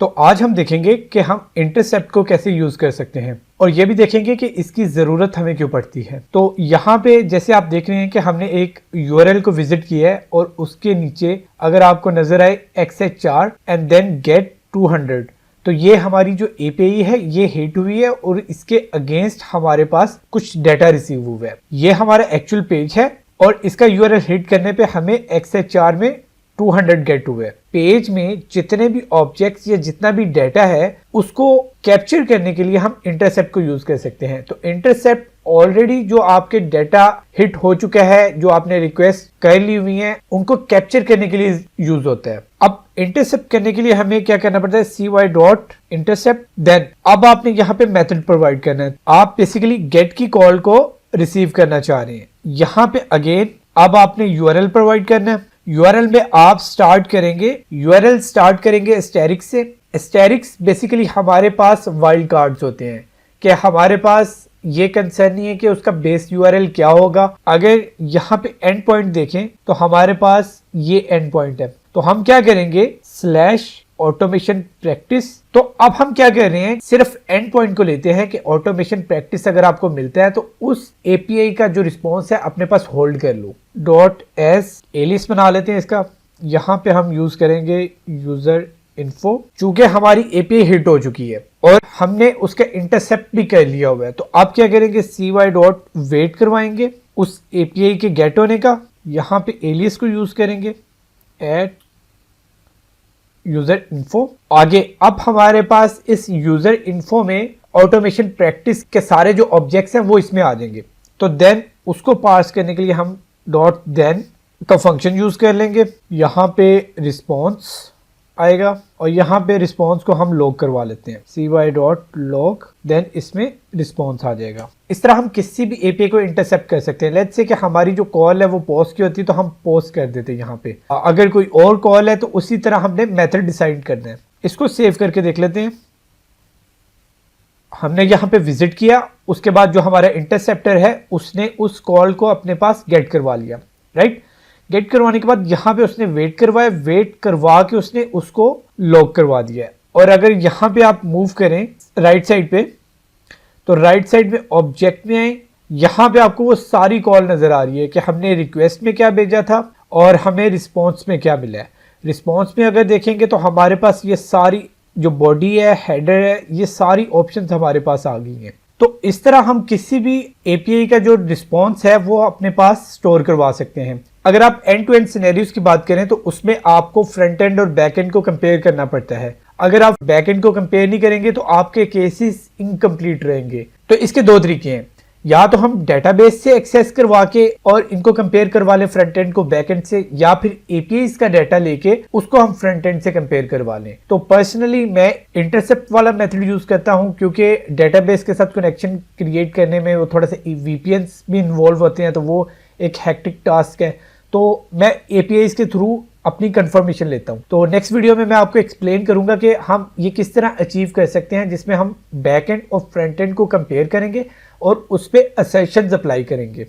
तो आज हम देखेंगे कि हम इंटरसेप्ट को कैसे यूज कर सकते हैं और ये भी देखेंगे कि इसकी जरूरत हमें क्यों पड़ती है। तो यहाँ पे जैसे आप देख रहे हैं कि हमने एक यूआरएल को विजिट किया है और उसके नीचे अगर आपको नजर आए XHR एंड देन गेट 200, तो ये हमारी जो एपीआई है ये हिट हुई है और इसके अगेंस्ट हमारे पास कुछ डाटा रिसीव हुआ है। ये हमारा एक्चुअल पेज है और इसका यूआरएल हिट करने पे हमें XHR में 200 गेट हुए। पेज में जितने भी ऑब्जेक्ट्स या जितना भी डाटा है उसको कैप्चर करने के लिए हम इंटरसेप्ट को यूज कर सकते हैं। तो इंटरसेप्ट ऑलरेडी जो आपके डाटा हिट हो चुका है, जो आपने रिक्वेस्ट कर ली हुई है, उनको कैप्चर करने के लिए यूज होता है। अब इंटरसेप्ट करने के लिए हमें क्या करना पड़ता है, cy.intercept। देन अब आपने यहाँ पे मेथड प्रोवाइड करना है। आप बेसिकली गेट की कॉल को रिसीव करना चाह रहे हैं। यहाँ पे अगेन अब आपने यूआरएल प्रोवाइड करना है। यूआरएल में आप स्टार्ट करेंगे एस्टेरिक्स से। एस्टेरिक्स बेसिकली हमारे पास वाइल्ड कार्ड्स होते हैं कि हमारे पास ये कंसर्न नहीं है कि उसका बेस यूआरएल क्या होगा। अगर यहाँ पे एंड पॉइंट देखें तो हमारे पास ये एंड पॉइंट है। तो हम क्या करेंगे /automation practice। तो अब हम क्या कर रहे हैं, सिर्फ एंड पॉइंट को लेते हैं कि ऑटोमेशन प्रैक्टिस अगर आपको मिलता है तो उस एपीआई का जो रिस्पॉन्स है अपने पास होल्ड कर लो। .s एलिस बना लेते हैं इसका। यहाँ पे हम यूज करेंगे यूजर इन्फो। चूंकि हमारी एपीआई हिट हो चुकी है और हमने उसका इंटरसेप्ट भी कर लिया हुआ है, तो आप क्या करेंगे, cy.wait करवाएंगे उस एपीआई के गेट होने का। यहाँ पे एलियस को यूज करेंगे एट यूजर इन्फो। आगे अब हमारे पास इस यूजर इन्फो में ऑटोमेशन प्रैक्टिस के सारे जो ऑब्जेक्ट्स हैं वो इसमें आ जाएंगे। तो देन उसको पास करने के लिए हम .then का फंक्शन यूज कर लेंगे। यहाँ पे रिस्पॉन्स आएगा और यहाँ पे रिस्पॉन्स को हम लॉग करवा लेते हैं, cy.log। देन इसमें रिस्पॉन्स आ जाएगा। इस तरह हम किसी भी एपीआई को इंटरसेप्ट कर सकते हैं। लेट्स से कि हमारी जो कॉल है वो पोस्ट की होती है तो हम पोस्ट कर देते हैं यहाँ पे। अगर कोई और कॉल है तो उसी तरह हमने मेथड डिसाइड करना है। इसको सेव करके देख लेते हैं। हमने यहाँ पे विजिट किया, उसके बाद जो हमारा इंटरसेप्टर है उसने उस कॉल को अपने पास गेट करवा लिया, राइट। गेट करवाने के बाद यहाँ पे उसने वेट करवाया, वेट करवा के उसने उसको लॉग करवा दिया है। और अगर यहाँ पे आप मूव करें राइट साइड पे, तो राइट साइड में ऑब्जेक्ट में आए, यहाँ पे आपको वो सारी कॉल नजर आ रही है कि हमने रिक्वेस्ट में क्या भेजा था और हमें रिस्पॉन्स में क्या मिला है। रिस्पॉन्स में अगर देखेंगे तो हमारे पास ये सारी जो बॉडी है, हेडर है, ये सारी ऑप्शंस हमारे पास आ गई हैं। तो इस तरह हम किसी भी एपीआई का जो रिस्पॉन्स है वो अपने पास स्टोर करवा सकते हैं। अगर आप एंड टू एंड सिनेरियोज की बात करें तो उसमें आपको फ्रंट एंड और बैक एंड को कंपेयर करना पड़ता है। अगर आप बैक एंड को कंपेयर नहीं करेंगे तो आपके केसेस इनकम्प्लीट रहेंगे। तो इसके दो तरीके हैं, या तो हम डेटाबेस से एक्सेस करवा के और इनको कंपेयर करवा लें फ्रंट एंड को बैक एंड से, या फिर एपीआई का डाटा लेके उसको हम फ्रंट एंड से कंपेयर करवा लें। तो पर्सनली मैं इंटरसेप्ट वाला मेथड यूज करता हूं क्योंकि डेटाबेस के साथ कनेक्शन क्रिएट करने में वो थोड़ा सा वीपीएन्स भी इन्वॉल्व होते हैं, तो वो एक हेक्टिक टास्क है। तो मैं एपीआई के थ्रू अपनी कंफर्मेशन लेता हूं। तो नेक्स्ट वीडियो में मैं आपको एक्सप्लेन करूंगा कि हम ये किस तरह अचीव कर सकते हैं, जिसमें हम बैक एंड और फ्रंट एंड को कंपेयर करेंगे और उस पर असर्शंस अप्लाई करेंगे।